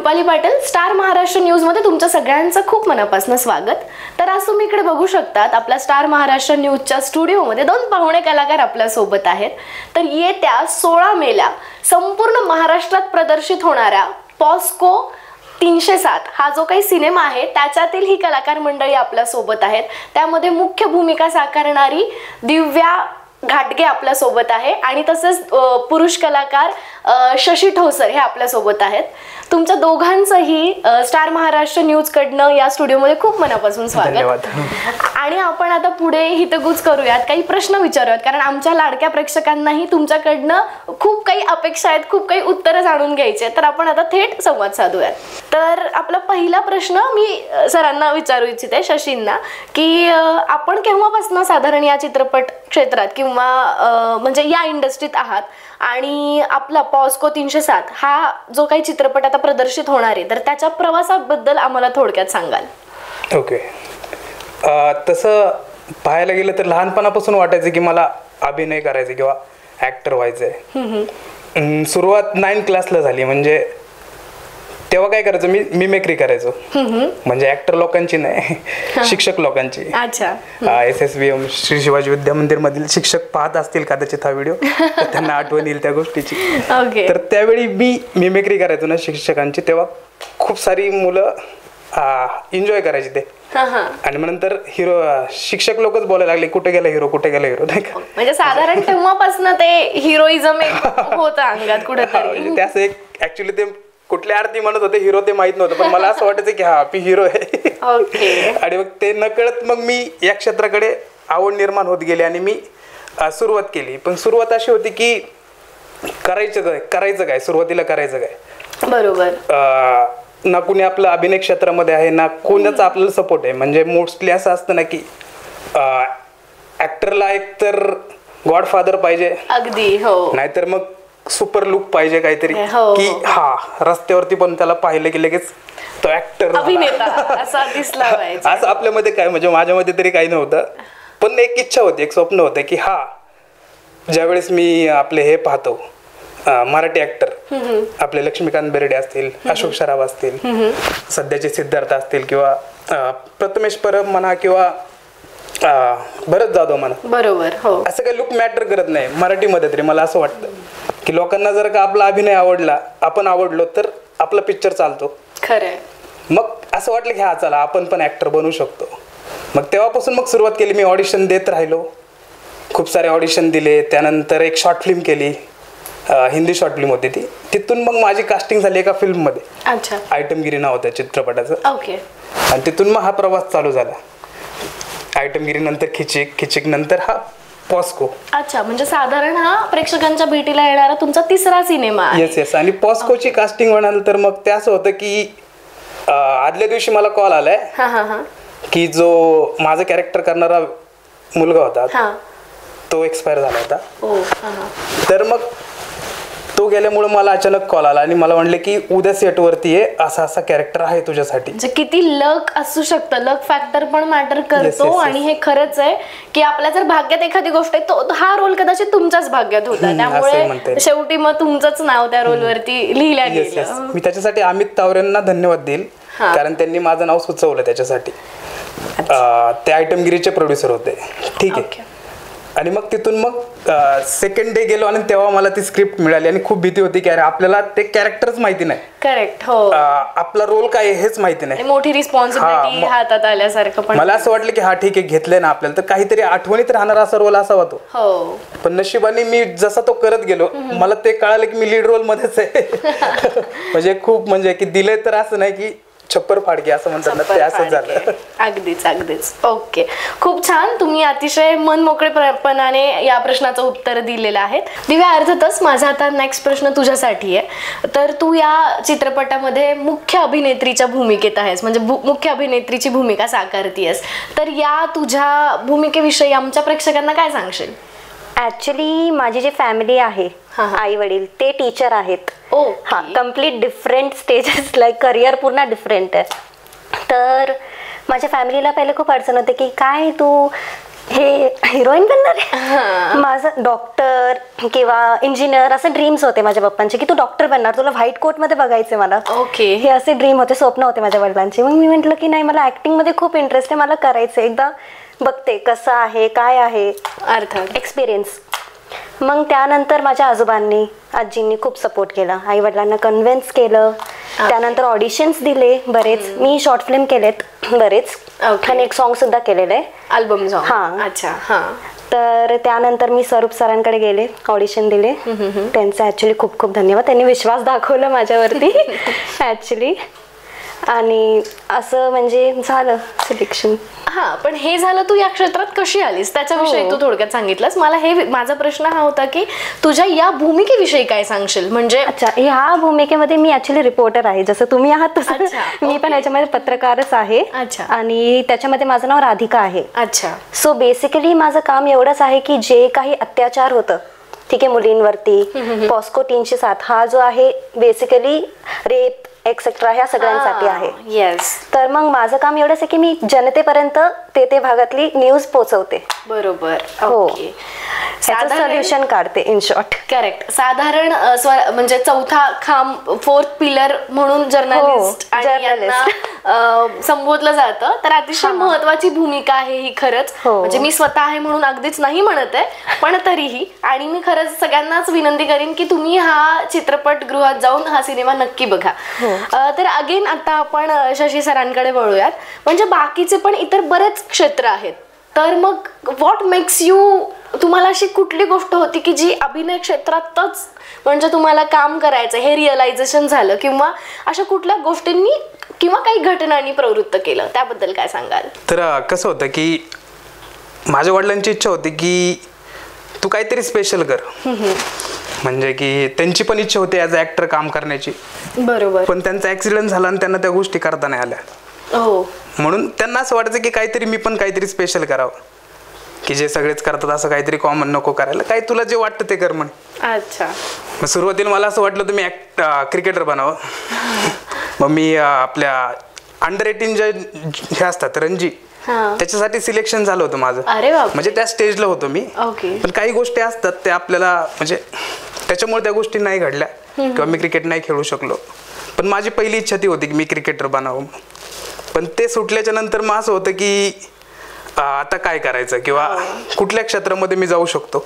Rupali Patil, star Maharashtra news मध्ये तुमच्या सगळ्यांचं खूप मनापासून स्वागत। तर आज तुम्ही इकडे बघू शकतात आपल्या स्टार महाराष्ट्र न्यूजच्या स्टुडिओमध्ये दोन पाहुणे कलाकार आपल्या सोबत आहेत। तर येत्या 16 मेला संपूर्ण महाराष्ट्रात प्रदर्शित होणाऱ्या पॉस्को 307 हा जो काही सिनेमा आहे त्याच्यातील ही कलाकार मंडळी आपल्या सोबत आहेत। त्यामध्ये मुख्य भूमिका साकारणारी दिव्या घाटगे आपल्या सोबत आहे आणि तसेच पुरुष कलाकार शशी ठोसर हे आपल्या सोबत आहेत। तुमच्या दोघांचंही स्टार महाराष्ट्र न्यूज कडनं या स्टुडिओमध्ये खूप मनापासून स्वागत। आणि आपण आता पुढे हितगुज करूयात, काही प्रश्न विचारूयात, कारण आमच्या लाडक्या प्रेक्षकांनाही तुमच्याकडनं खूप काही अपेक्षा आहेत, खूप काही उत्तरं जाणून घ्यायचे। तर आपण आता थेट संवाद साधूयात। तर आपला पहिला प्रश्न मी सरांना विचारू इच्छिते, शशींना, की आपण केव्हापासून साधारण या चित्रपट क्षेत्रात किंवा म्हणजे या इंडस्ट्रीत आहात आणि आपला पॉस्को 307 हा जो काही चित्रपट आता प्रदर्शित होणार आहे तर त्याच्या प्रवासाबद्दल आम्हाला थोडक्यात सांगाल? ओके, तसं पाहायला गेलं तर लहानपणापासून वाटायचं की मला अभिनय करायचं किंवा ऍक्टर व्हायचंय। सुरुवात 9th क्लासला झाली, म्हणजे तेव्हा काय करायचं, मी मिमिक्री करायचो, म्हणजे ऍक्टर लोकांची नाही, शिक्षक लोकांची। SSVM श्री शिवाजी विद्या मंदिर मधील शिक्षक पाहत असतील कदाचित हा व्हिडिओ, त्यांना आठवण येईल त्या गोष्टीची। तर त्यावेळी मी मिमिक्री करायचो ना शिक्षकांची, तेव्हा खूप सारी मुलं एन्जॉय करायचे ते। आणि मग नंतर हिरो शिक्षक लोकच बोलायला लागले, कुठे गेला हिरो, कुठे गेला हिरो, नाही का? म्हणजे साधारण तेव्हापासून ते हिरोइझम होतं अंगात कुठेतरी। ते असं एक ऍक्च्युली ते कुठल्या आरती म्हणत होते हिरो ते माहित नव्हतं, पण मला असं वाटायचं की हा मी हिरो आहे। आणि मग ते नकळत मग मी या क्षेत्राकडे आवड निर्माण होत गेली आणि मी सुरुवात केली। पण सुरुवात अशी होती की करायचं काय सुरुवातीला करायचं काय, बरोबर ना कुणी आपलं अभिनय क्षेत्रामध्ये आहे ना कोणाचा आपल्याला सपोर्ट आहे। म्हणजे मोस्टली असं असतं ना की ऍक्टरला एक तर गॉडफादर पाहिजे, अगदी हो, नाहीतर मग सुपर लुक पाहिजे काहीतरी, की हा रस्त्यावरती पण त्याला पाहिलं की लगेच तो ऍक्टर अभिनेता असा दिसला पाहिजे। असं आपल्यामध्ये काय, म्हणजे माझ्यामध्ये तरी काही नव्हतं, पण एक इच्छा होती, एक स्वप्न होतं की हा ज्यावेळेस मी आपले हे पाहतो मराठी ऍक्टर, आपले लक्ष्मीकांत बेर्डे असतील, अशोक सराफ असतील, सध्याचे सिद्धार्थ असतील, किंवा प्रथमेश परब म्हणा किंवा भरत जाधव म्हणा, बरोबर हो, असं काही लुक मॅटर करत नाही मराठीमध्ये तरी। मला असं वाटतं की लोकांना जर का आपला अभिनय आवडला, आपण आवडलो, तर आपला पिक्चर चालतो। खरंय। मग असं वाटलं की हा चला आपण पण ऍक्टर बनू शकतो। मग तेव्हापासून मग सुरुवात केली, मी ऑडिशन देत राहिलो, खूप सारे ऑडिशन दिले, त्यानंतर एक शॉर्ट फिल्म केली, हिंदी शॉर्ट फिल्म होती ती, तिथून मग माझी कास्टिंग झाली एका फिल्म मध्ये, आयटमगिरी नाव होतं चित्रपटाचं। आणि तिथून मग हा प्रवास चालू झाला, आयटमगिरी नंतर खिचिक नंतर हा पॉस्को। अच्छा, म्हणजे साधारण हा प्रेक्षकांच्या भेटीला येणारा तुमचा तिसरा सिनेमा आहे। येस। आणि पॉस्कोची कास्टिंग म्हणाल तर मग ते असं होतं की आदल्या दिवशी मला कॉल आलाय की जो माझं कॅरेक्टर करणारा मुलगा होता तो एक्सपायर झाला होता। तर मग तो गेल्यामुळे मला अचानक कॉल आला आणि मला म्हणले की उद्या सेटवरती आहे, असा असा कॅरेक्टर आहे तुझ्यासाठी। म्हणजे किती लक असू शकतं, लक फॅक्टर पण मॅटर करतो। आणि हे खरंच आहे की आपल्या जर भाग्यात एखादी गोष्ट आहे, तो हा रोल कदाचित तुमच्याच भाग्यात होता, त्यामुळे शेवटी मग तुमचंच नाव त्या रोलवरती लिहिलं गेलं। मी त्याच्यासाठी अमित तावरेंना धन्यवाद देईल, कारण त्यांनी माझं नाव सुचवलं त्याच्यासाठी। ते आयटमगिरीचे प्रोड्युसर होते, ठीक आहे। आणि मग तिथून मग सेकंड डे गेलो आणि तेव्हा मला ती स्क्रिप्ट मिळाली आणि खूप भीती होती की अरे आपल्याला ते कॅरेक्टरच माहिती नाही। करेक्ट हो, आपला रोल काय हेच माहिती नाही, मोठी रिस्पॉन्सिबिलिटी हातात आल्यासारखं। पण मला असं वाटलं की हा ठीक आहे घेतलंय ना आपल्याला, तर काहीतरी आठवणीत राहणारा असा रोल असावा तो। पण नशिबाने मी जसा तो करत गेलो, मला ते कळालं की मी लीड रोल मध्येच आहे। म्हणजे खूप म्हणजे की दिलंय तर असं नाही की छप्पर फाडके असं म्हणतात ना, ते असं झालं। अगदीच ओके, खूप छान, तुम्ही अतिशय मन मोकळेपणाने या प्रश्नाचं उत्तर दिलेलं आहे। दिव्या, अर्थातच माझा आता नेक्स्ट प्रश्न तुझ्यासाठी आहे। तर तू या चित्रपटामध्ये मुख्य अभिनेत्रीच्या भूमिकेत आहेस, म्हणजे मुख्य अभिनेत्रीची भूमिका साकारतीयस, तर या तुझ्या भूमिकेविषयी आमच्या प्रेक्षकांना काय सांगशील? ॲक्च्युली माझी जी फॅमिली आहे, आई वडील ते टीचर आहेत। हा, complete different stages, like career पूर्ण डिफरंट आहे। तर माझ्या फॅमिलीला पहिले खूप अडचण होते की काय तू हे हिरोईन बनणार आहे. माझं डॉक्टर किंवा इंजिनियर असे ड्रीम्स होते माझ्या पप्पांचे, की तू डॉक्टर बनणार, तुला व्हाईट कोट मध्ये बघायचे मला. ओके. हे असे ड्रीम होते, स्वप्न होते माझ्या वडिलांचे. मग मी म्हटलं की नाही, मला ऍक्टिंग मध्ये खूप इंटरेस्ट आहे, मला करायचं, एकदा बघते कसं आहे काय आहे, अर्थात एक्सपिरियन्स. मग त्यानंतर माझ्या आजोबांनी आजींनी खूप सपोर्ट केला, आई वडिलांना कन्व्हिन्स केलं. त्यानंतर ऑडिशन्स दिले बरेच, मी शॉर्ट फिल्म केलेत बरेच, आणि एक सॉन्ग सुद्धा केलेलं आहे, अल्बम सॉन्ग. हां. अच्छा. हां. तर त्यानंतर मी स्वरूप सरांकडे गेले, ऑडिशन दिले. त्यांचं ॲक्च्युली खूप खूप धन्यवाद, त्यांनी विश्वास दाखवला माझ्यावरती ॲक्च्युली. आणि असं म्हणजे झालं सिलेक्शन. हा, पण हे झालं, तू या क्षेत्रात कशी आलीस त्याच्याविषयी तू थोडक्यात सांगितलंस मला. हे माझा प्रश्न हा होता की तुझ्या या भूमिकेविषयी काय सांगशील. म्हणजे अच्छा, ह्या भूमिकेमध्ये मी ऍक्च्युली रिपोर्टर आहे, जसं तुम्ही आहात तसं मी पण याच्यामध्ये पत्रकारच आहे. अच्छा. आणि त्याच्यामध्ये माझं नाव राधिका आहे. अच्छा. सो बेसिकली माझं काम एवढंच आहे की जे काही अत्याचार होतं, ठीक आहे, मुलींवरती, पॉस्को 307 हा जो आहे बेसिकली रेप एक्सेट्रा ह्या सगळ्यांसाठी आहे. येस. तर मग माझं काम एवढंच आहे की मी जनतेपर्यंत ते भागातली न्यूज पोहोचवते. बरोबर. हो. ओके. सोल्युशन काढते इन शॉर्ट. करेक्ट. साधारण म्हणजे चौथा खांब, फोर्थ पिलर म्हणून जर्नलिस्ट संबोधलं जातं. तर अतिशय महत्वाची भूमिका आहे ही खरंच. म्हणजे मी स्वतः आहे म्हणून अगदीच नाही म्हणत आहे, पण तरीही. आणि मी खरंच सगळ्यांनाच विनंती करीन की तुम्ही हा चित्रपटगृहात जाऊन हा सिनेमा नक्की बघा. तर अगेन आता आपण शशी सरांकडे वळूयात. म्हणजे बाकीचे पण इतर बरेच क्षेत्र आहेत, तर मग व्हॉट मेक्स यू, तुम्हाला अशी कुठली गोष्ट होती की जी अभिनय क्षेत्रातच म्हणजे तुम्हाला काम करायचं हे रिअलायझेशन झालं, किंवा अशा कुठल्या गोष्टींनी किंवा काही घटनांनी प्रवृत्त केलं, त्याबद्दल काय सांगाल? तर कसं होतं की माझ्या वडिलांची इच्छा होती की तू काहीतरी स्पेशल कर. म्हणजे की त्यांची पण इच्छा होती ॲज अ ॲक्टर काम करण्याची. बरोबर. पण त्यांचा ॲक्सिडेंट झाला आणि त्यांना त्या गोष्टी करता नाही आल्या. हो. म्हणून त्यांना असं वाटायचं की काहीतरी मी पण काहीतरी स्पेशल करावं, की जे सगळेच करतात असं काहीतरी कॉमन नको करायला, काही तुला जे वाटतं ते कर म्हण. अच्छा. मग सुरुवातीला मला असं वाटलं तुम्ही क्रिकेटर बनावं. मग मी आपल्या अंडर 18 जे असतात रणजी, त्याच्यासाठी सिलेक्शन झालं होतं माझं. अरे बाप. म्हणजे त्या स्टेजला होतो मी. पण काही गोष्टी असतात त्या आपल्याला म्हणजे त्याच्यामुळे त्या गोष्टी नाही घडल्या किंवा मी क्रिकेट नाही खेळू शकलो. पण माझी पहिली इच्छा ती होती की मी क्रिकेटर बनावं. पण ते सुटल्याच्या नंतर मग असं होतं की आता काय करायचं किंवा कुठल्या क्षेत्रामध्ये मी जाऊ शकतो.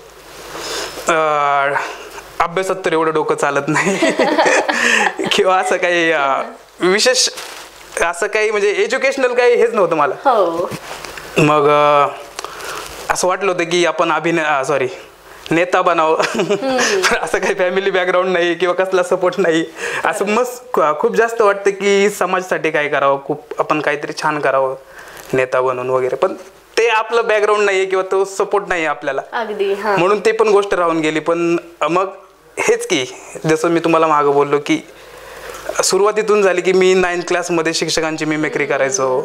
अभ्यासात तर एवढं डोकं चालत नाही किंवा असं काही विशेष असं काही म्हणजे एज्युकेशनल काही हेच नव्हतं मला. मग असं वाटलं होतं की आपण नेता बनावं. असं काही फॅमिली बॅकग्राऊंड नाही किंवा कसला सपोर्ट नाही. असं मस्त खूप जास्त वाटतं की समाजासाठी काय करावं, खूप आपण काहीतरी छान करावं नेता बनून वगैरे. पण ते आपलं बॅकग्राऊंड नाहीये किंवा तो सपोर्ट नाही आपल्याला, अगदी. म्हणून ते पण गोष्ट राहून गेली. पण मग हेच की जसं मी तुम्हाला मागं बोललो की सुरुवातीतून झाली की मी 9th क्लासमध्ये शिक्षकांची मिमिक्री करायचो.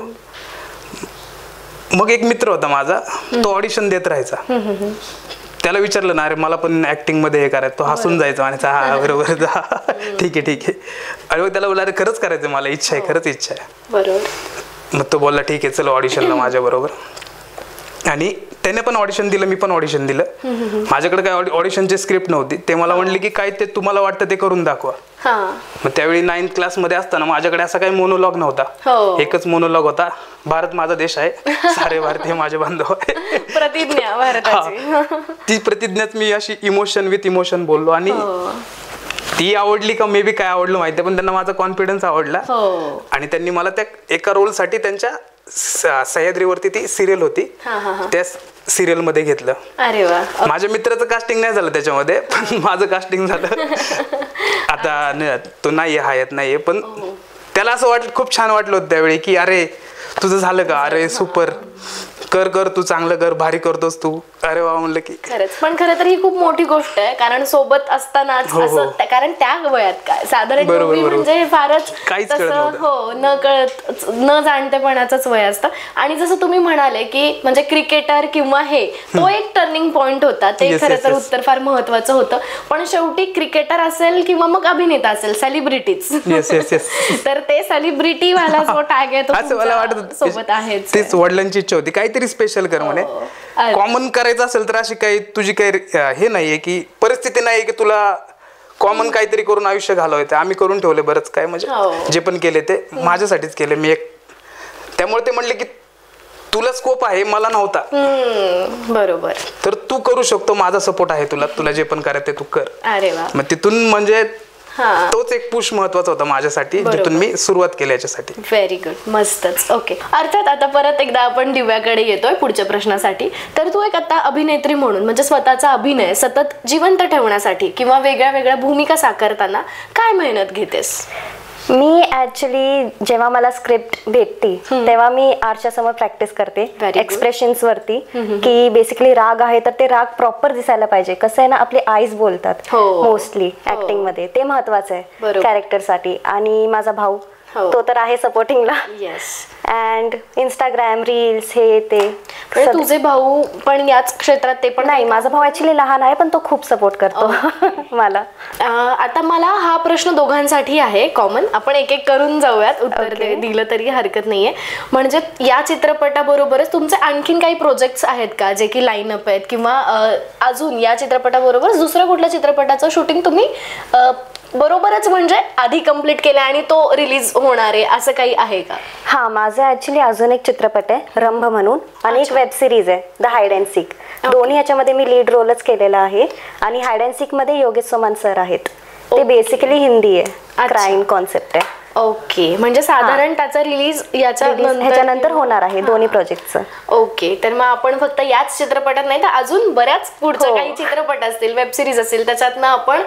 मग एक मित्र होता माझा, तो ऑडिशन देत राहायचा. त्याला विचारलं ना, अरे मला पण ऍक्टिंग मध्ये हे करायचं, तो हसून जायचा आणि हा बरोबर जा, ठीक आहे ठीक आहे. आणि मग त्याला बोलला, अरे खरंच करायचं, मला इच्छा आहे, खरंच इच्छा आहे. बरोबर. मग तो बोलला ठीक आहे चलो ऑडिशनला माझ्या बरोबर. आणि त्याने पण ऑडिशन दिलं, मी पण ऑडिशन दिलं. माझ्याकडे काय ऑडिशनची स्क्रिप्ट नव्हती. ते मला म्हणले की काय ते तुम्हाला वाटतं ते करून दाखवा. मग त्यावेळी 9th क्लासमध्ये असताना माझ्याकडे असा काही मोनोलॉग नव्हता. एकच मोनोलॉग होता, भारत माझा देश आहे, सारे भारतीय माझे बांधव आहे, प्रतिज्ञा भारताची. ती प्रतिज्ञाच मी अशी इमोशन विथ इमोशन बोललो. आणि ती आवडली का मे बी काय आवडलं माहिती, पण त्यांना माझा कॉन्फिडन्स आवडला. आणि त्यांनी मला त्या एका रोलसाठी त्यांच्या सह्याद्रीवरती ती सिरियल होती त्या सिरियल मध्ये घेतलं. अरे वा. माझ्या मित्राचं कास्टिंग नाही झालं त्याच्यामध्ये, पण माझं कास्टिंग झालं. आता तो नाही हयात नाहीये, पण त्याला असं वाटलं, खूप छान वाटलं होतं त्यावेळी की अरे तुझं झालं का, अरे सुपर, कर कर तू, चांगलं कर, भारी करतोस तू. अरे वा म्हणलं की खरंच. पण खरं तर ही खूप मोठी गोष्ट आहे, कारण सोबत असतानाच असं, कारण त्या वयात काय साधारण म्हणजे फारच न कळत न जाणतेपणाचंच वय असतं. आणि जसं तुम्ही म्हणाले की म्हणजे क्रिकेटर किंवा हे तो एक टर्निंग पॉइंट होता, ते खरं तर उत्तर फार महत्वाचं होतं. पण शेवटी क्रिकेटर असेल किंवा मग अभिनेता असेल, सेलिब्रिटीज, तर ते सेलिब्रिटी वाला जो टॅग आहे तो सोबत आहे. तेच वडिलांची इच्छा होती काहीतरी स्पेशल कर म्हणे. कॉमन करायचं असेल तर अशी काही तुझी काही हे नाहीये की परिस्थिती नाहीये की तुला कॉमन काहीतरी करून आयुष्य घालवायचं. आम्ही करून ठेवले बरंच काय, म्हणजे जे पण केले ते माझ्यासाठीच केले मी एक. त्यामुळे ते म्हणले की तुला स्कोप आहे, मला नव्हता. बरोबर. तर तू करू शकतो, माझा सपोर्ट आहे तुला, तुला जे पण करायचं ते तू कर. अरे वा. मग तिथून म्हणजे तोच एक पुश महत्वाचा होता माझ्यासाठी, जिथून मी सुरुवात केली याच्यासाठी. व्हेरी गुड, मस्तच. ओके, अर्थात आता परत एकदा आपण दिव्याकडे येतोय पुढच्या प्रश्नासाठी. तर तू एक आता अभिनेत्री म्हणून म्हणजे स्वतःचा अभिनय सतत जिवंत ठेवण्यासाठी किंवा वेगळ्या वेगळ्या भूमिका साकारताना काय मेहनत घेतेस? मी ऍक्च्युली जेव्हा मला स्क्रिप्ट भेटती तेव्हा मी आरशासमोर प्रॅक्टिस करते एक्सप्रेशन्स वरती, की बेसिकली राग आहे तर ते राग प्रॉपर दिसायला पाहिजे. कसं आहे ना, आपले आईज बोलतात मोस्टली ऍक्टिंग मध्ये, ते महत्वाचं आहे कॅरेक्टरसाठी. आणि माझा भाऊ तो तर आहे सपोर्टिंगला. अँड इंस्टाग्राम रील्स हे ते. तुझे भाऊ पण याच क्षेत्रात? ते पण नाही, माझा भाऊ ऍक्च्युली लहान आहे पण तो खूप सपोर्ट करतो मला. आता मला हा प्रश्न दोघांसाठी आहे कॉमन, आपण एक एक करून जाऊयात, उत्तर दिलं तरी हरकत नाहीये. म्हणजे या चित्रपटाबरोबरच तुमचे आणखीन काही प्रोजेक्ट्स आहेत का जे की लाईन अप आहेत, किंवा अजून या चित्रपटाबरोबर दुसऱ्या कुठल्या चित्रपटाचं शूटिंग तुम्ही बरोबरच म्हणजे आधी कंप्लीट केलं आणि तो रिलीज होणार आहे असं काही आहे का? हा, माझा ऍक्च्युली अजून एक चित्रपट आहे रंभ म्हणून, आणि एक वेब सिरीज आहे द हाइड अँड सीक. दोन्ही याच्यामध्ये मी लीड रोलच केलेला आहे. आणि हाइड अँड सीक मध्ये योगेश सोमन सर आहेत. ते बेसिकली हिंदी आहे, क्राईम कॉन्सेप्ट आहे. ओके, म्हणजे साधारण त्याचा रिलीज ह्याच्यानंतर होणार आहे दोन्ही प्रोजेक्टचं. ओके, तर मग आपण फक्त याच चित्रपटात नाही तर अजून बऱ्याच पुढच्या काही चित्रपट असतील, वेब सिरीज असेल, त्याच्यातनं आपण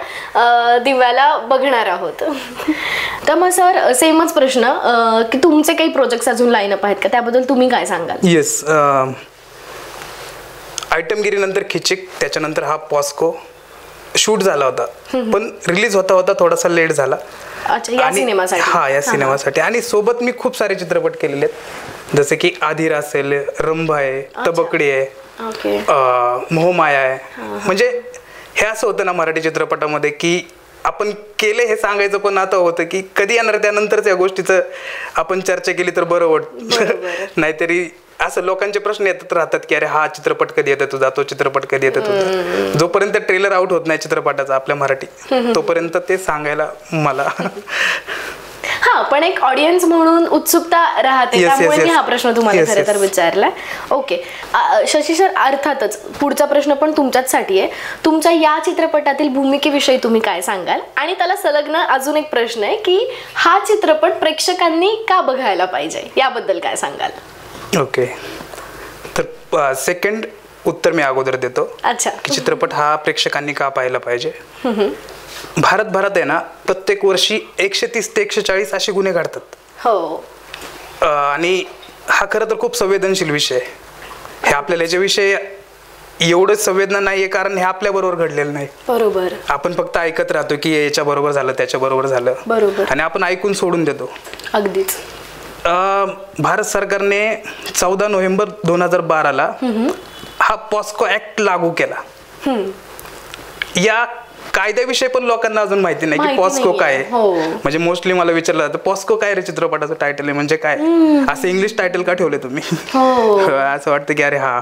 दिव्याला बघणार आहोत. तर मग सर सेमच प्रश्न की तुमचे काही प्रोजेक्ट्स अजून लाईन अप आहेत का, त्याबद्दल तुम्ही काय सांगाल? येस, आयटमगिरी नंतर खिचिक, त्याच्यानंतर हा पॉस्को शूट झाला होता, पण रिलीज होता होता थोडासा लेट झाला. या सिनेमासाठी. आणि सोबत मी खूप सारे चित्रपट केलेले आहेत, जसे की आधीर असेल, रंभ आहे, तबकडी आहे, मोहमाया आहे. म्हणजे हे असं होतं ना मराठी चित्रपटामध्ये की आपण केले हे सांगायचं, पण आता होतं की कधी येणार त्यानंतरच या गोष्टीचं आपण चर्चा केली तर बरं वाटतं. नाहीतरी असं लोकांचे प्रश्न येतात राहतात की अरे हा चित्रपट कधी येतो तुझा, तो चित्रपट कधी येतो तुझा. जोपर्यंत ट्रेलर आउट होत नाही चित्रपटाचा आपल्या मराठी, तोपर्यंत ते सांगायला मला हा, पण एक ऑडियन्स म्हणून उत्सुकता राहते, त्यामुळे मी हा प्रश्न तुम्हाला खरं तर विचारलाय. ओके शशी सर, अर्थातच पुढचा प्रश्न पण तुमच्याचसाठी आहे. तुमच्या या चित्रपटातील भूमिकेविषयी तुम्ही काय सांगाल? आणि त्याला संलग्न अजून एक प्रश्न आहे की हा चित्रपट प्रेक्षकांनी का बघायला पाहिजे, याबद्दल काय सांगाल? ओके, तर सेकंड उत्तर मी अगोदर देतो. अच्छा, की चित्रपट हा प्रेक्षकांनी का पाहायला पाहिजे. भारतभरात आहे ना प्रत्येक वर्षी 130 ते 140 असे गुन्हे घडतात. हो. आणि हा खरं तर खूप संवेदनशील विषय आहे. हे आपल्याला याच्याविषयी एवढंच संवेदना नाहीये कारण हे आपल्या बरोबर घडलेलं नाही. बरोबर. आपण फक्त ऐकत राहतो की याच्या बरोबर झालं, त्याच्या बरोबर झालं, बरोबर, आणि आपण ऐकून सोडून देतो. अगदीच. भारत सरकारने 14 नोव्हेंबर 2012ला हा पॉस्को ऍक्ट लागू केला. या कायद्याविषयी पण लोकांना अजून माहिती नाही की पॉस्को काय आहे. म्हणजे मोस्टली मला विचारलं जातं पॉस्को काय रे, चित्रपटाचं टायटल आहे म्हणजे काय, असं इंग्लिश टायटल का ठेवले तुम्ही. असं वाटतं की अरे हा,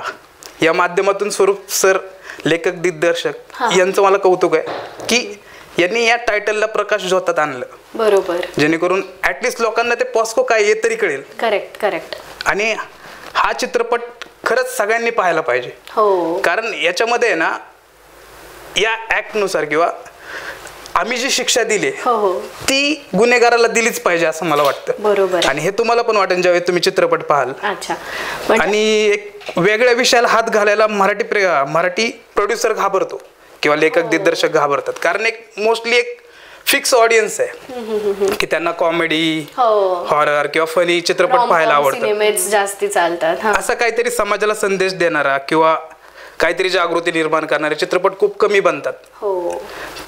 या माध्यमातून स्वरूप सर, लेखक दिग्दर्शक यांचं मला कौतुक आहे की यांनी या टायटलला प्रकाश झोतात आणलं. बरोबर, जेणेकरून ऍटलिस्ट लोकांना ते पॉस्को काय हे तरी कळेल. Correct correct. आणि हा चित्रपट खरंच सगळ्यांनी पाहायला पाहिजे. हो, कारण याच्यामध्ये ना या ऍक्ट नुसार किंवा आम्ही जी शिक्षा दिली ती गुन्हेगाराला दिलीच पाहिजे असं मला वाटतं. बरोबर. आणि हे तुम्हाला पण वाटेल ज्यावेळी तुम्ही चित्रपट पाहाल. अच्छा. आणि एक वेगळ्या विषयाला हात घालायला मराठी प्रोड्युसर घाबरतो किंवा लेखक दिग्दर्शक घाबरतात, कारण एक मोस्टली एक फिक्स ऑडियन्स आहे की त्यांना कॉमेडी, हॉरर किंवा फनी चित्रपट पाहायला आवडतात, जास्ती चालतात. असं काहीतरी समाजाला संदेश देणारा किंवा काहीतरी जागृती निर्माण करणारे चित्रपट खूप कमी बनतात.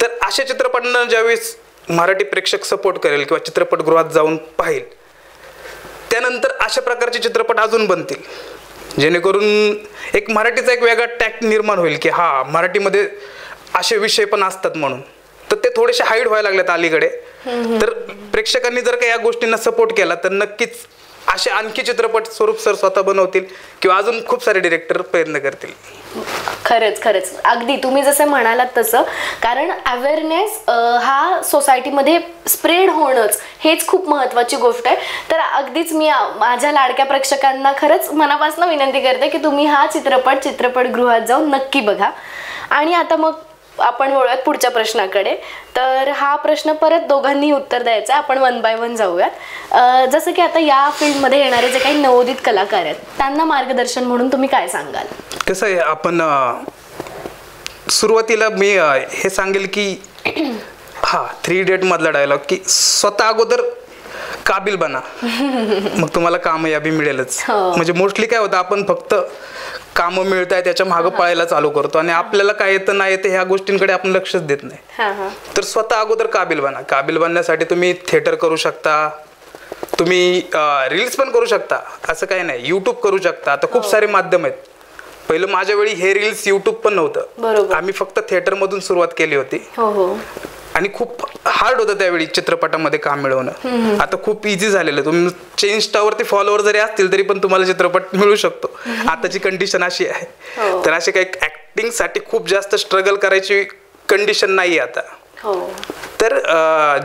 तर अशा चित्रपटांना ज्यावेळेस मराठी प्रेक्षक सपोर्ट करेल किंवा चित्रपटगृहात जाऊन पाहिल, त्यानंतर अशा प्रकारचे चित्रपट अजून बनतील, जेणेकरून एक मराठीचा एक वेगळा टॅग निर्माण होईल की हा मराठीमध्ये असे विषय पण असतात म्हणून. तर ते थोडेसे हाईड व्हायला लागलेत अलीकडे. तर प्रेक्षकांनी जर का या गोष्टींना सपोर्ट केला तर नक्कीच असे आणखी चित्रपट स्वरूप सर स्वतः बनवतील किंवा अजून खूप सारे डिरेक्टर प्रयत्न करतील. खरंच खरंच अगदी तुम्ही जसं म्हणालात तसं, कारण अवेअरनेस हा सोसायटीमध्ये स्प्रेड होणंच हेच खूप महत्त्वाची गोष्ट आहे. तर अगदीच मी माझ्या लाडक्या प्रेक्षकांना खरंच मनापासून विनंती करते की तुम्ही हा चित्रपटगृहात जाऊन नक्की बघा. आणि आता मग आपण वळूयात पुढच्या प्रश्नाकडे. तर हा प्रश्न परत दोघांनी उत्तर द्यायचं आहे, आपण 1 बाय 1 जाऊयात. जसं की आता या फील्डमध्ये येणारे जे काही नवोदित कलाकार आहेत त्यांना मार्गदर्शन म्हणून तुम्ही काय सांगाल? कसं आहे, आपण सुरुवातीला मी हे सांगेल की 3 इडियट मधला डायलॉग की स्वतः अगोदर काबिल बना, मग तुम्हाला कामयाबी मिळेलच. म्हणजे मोस्टली काय होतं, आपण फक्त कामं मिळत आहे त्याच्या मागं पळायला चालू करतो आणि आपल्याला काय येतं नाही येतं ह्या गोष्टींकडे आपण लक्षच देत नाही. तर स्वतः अगोदर काबिल बना. काबिल बनण्यासाठी तुम्ही थिएटर करू शकता, तुम्ही रील्स पण करू शकता, असं काही नाही. यूट्यूब करू शकता. आता खूप सारे माध्यम आहेत. पहिलं माझ्या वेळी हे रील्स यूट्यूब पण नव्हतं, आम्ही फक्त थिएटर मधून सुरुवात केली होती आणि खूप हार्ड होतं त्यावेळी चित्रपटामध्ये काम मिळवणं. आता खूप इझी झालेलं. तुम्ही इन्स्टावरती फॉलोअर जरी असतील तरी पण तुम्हाला चित्रपट मिळू शकतो. आताची कंडिशन अशी आहे. तर असे काही ऍक्टिंग साठी खूप जास्त स्ट्रगल करायची कंडिशन नाही आता. तर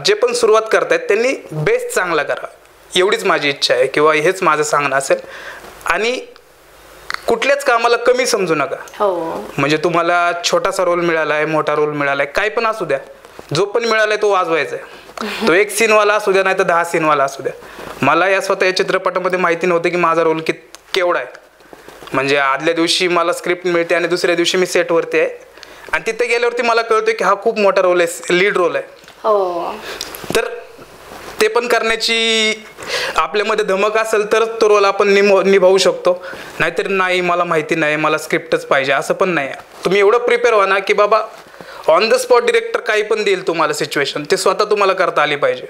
जे पण सुरुवात करतायत त्यांनी बेस्ट चांगला करा, एवढीच माझी इच्छा आहे किंवा हेच माझं सांगणं असेल. आणि कुठल्याच कामाला कमी समजू नका. म्हणजे तुम्हाला छोटासा रोल मिळालाय, मोठा रोल मिळालाय, काय पण असू द्या, जो पण मिळालाय तो वाजवायचा आहे. तो 1 सीनवाला असू द्या नाही तर 10 सीनवाला असू द्या. मला या स्वतः या चित्रपटामध्ये माहिती नव्हतं की माझा रोल केवढा आहे. म्हणजे आदल्या दिवशी मला स्क्रिप्ट मिळते आणि दुसऱ्या दिवशी मी सेटवरती आहे आणि तिथे गेल्यावरती मला कळतोय की हा खूप मोठा रोल आहे, लीड रोल आहे. तर ते पण करण्याची आपल्यामध्ये धमक असेल तर तो रोल आपण निभावू शकतो. नाहीतर नाही मला माहिती नाही, मला स्क्रिप्टच पाहिजे असं पण नाही. तुम्ही एवढं प्रिपेअर व्हा ना की बाबा ऑन द स्पॉट डिरेक्टर काही पण देईल तुम्हाला सिच्युएशन, ते स्वतः तुम्हाला करता आली पाहिजे.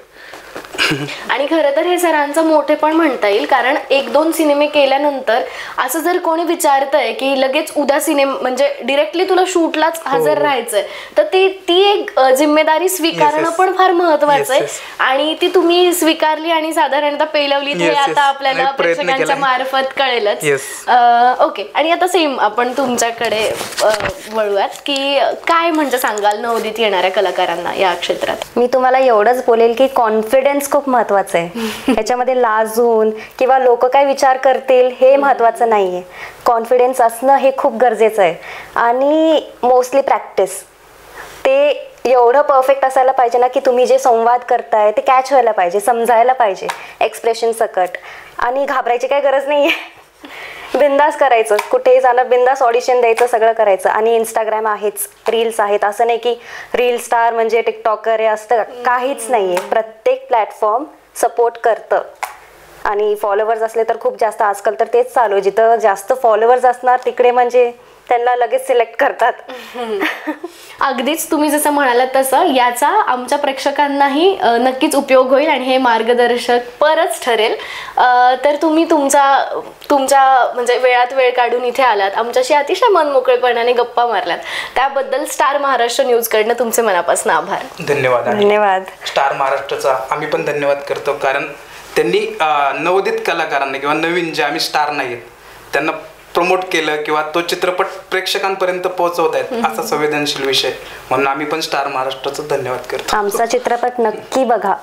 आणि खरं तर हे सरांचं मोठे पण म्हणता येईल, कारण 1-2 सिनेमे केल्यानंतर असं जर कोणी विचारतंय की लगेच उद्या म्हणजे डिरेक्टली तुला शूटलाच हजर राहायचंय, तर ती एक जिम्मेदारी स्वीकारणं पण फार महत्वाचं आहे. आणि ती तुम्ही स्वीकारली आणि साधारणतः पेलवली, हे आता आपल्याला प्रेक्षकांच्या मार्फत कळेलच. ओके, आणि आता सेम आपण तुमच्याकडे वळूयात की काय म्हणजे सांगाल नवोदित येणाऱ्या कलाकारांना या क्षेत्रात? मी तुम्हाला एवढंच बोलेल की कॉन्फिडन्स खूप महत्वाचं आहे. याच्यामध्ये लाजून किंवा लोक काय विचार करतील हे महत्वाचं नाहीये. कॉन्फिडन्स असणं हे खूप गरजेचं आहे. आणि मोस्टली प्रॅक्टिस, ते एवढं परफेक्ट असायला पाहिजे ना की तुम्ही जे संवाद करताय ते कॅच व्हायला पाहिजे, समजायला पाहिजे एक्सप्रेशन सकट. आणि घाबरायची काही गरज नाहीये. बिंदास करायचं, कुठेही जाणं बिंदास ऑडिशन द्यायचं, सगळं करायचं. आणि इंस्टाग्राम आहेच, रील्स आहेत. असं नाही की रील स्टार म्हणजे टिकटॉकर आहे असतं काहीच नाहीये. प्रत्येक प्लॅटफॉर्म सपोर्ट करतं. आणि फॉलोवर्स असले तर खूप जास्त, आजकाल तर तेच चालू आहे, जिथं जास्त फॉलोवर्स असणार तिकडे म्हणजे त्यांना लगेच सिलेक्ट करतात. अगदीच तुम्ही जसं म्हणालात तसं याचा आमच्या प्रेक्षकांनाही नक्कीच उपयोग होईल आणि हे मार्गदर्शक परच ठरेल. तर तुम्ही तुमच्या म्हणजे वेळात वेळ काढून इथे आलात, आमच्याशी अतिशय मनमोकळेपणाने गप्पा मारलात, त्याबद्दल स्टार महाराष्ट्र न्यूजकडनं तुमचे मनापासून आभार. धन्यवाद. धन्यवाद. स्टार महाराष्ट्राचा आम्ही पण धन्यवाद करतो, कारण त्यांनी नवोदित कलाकारांना किंवा नवीन जे आम्ही स्टार नाहीत त्यांना प्रमोट केलं किंवा तो चित्रपट प्रेक्षकांपर्यंत पोहोचवत आहेत असा संवेदनशील विषय, म्हणून आम्ही पण स्टार महाराष्ट्राचा धन्यवाद करतो. आमचा चित्रपट नक्की बघा.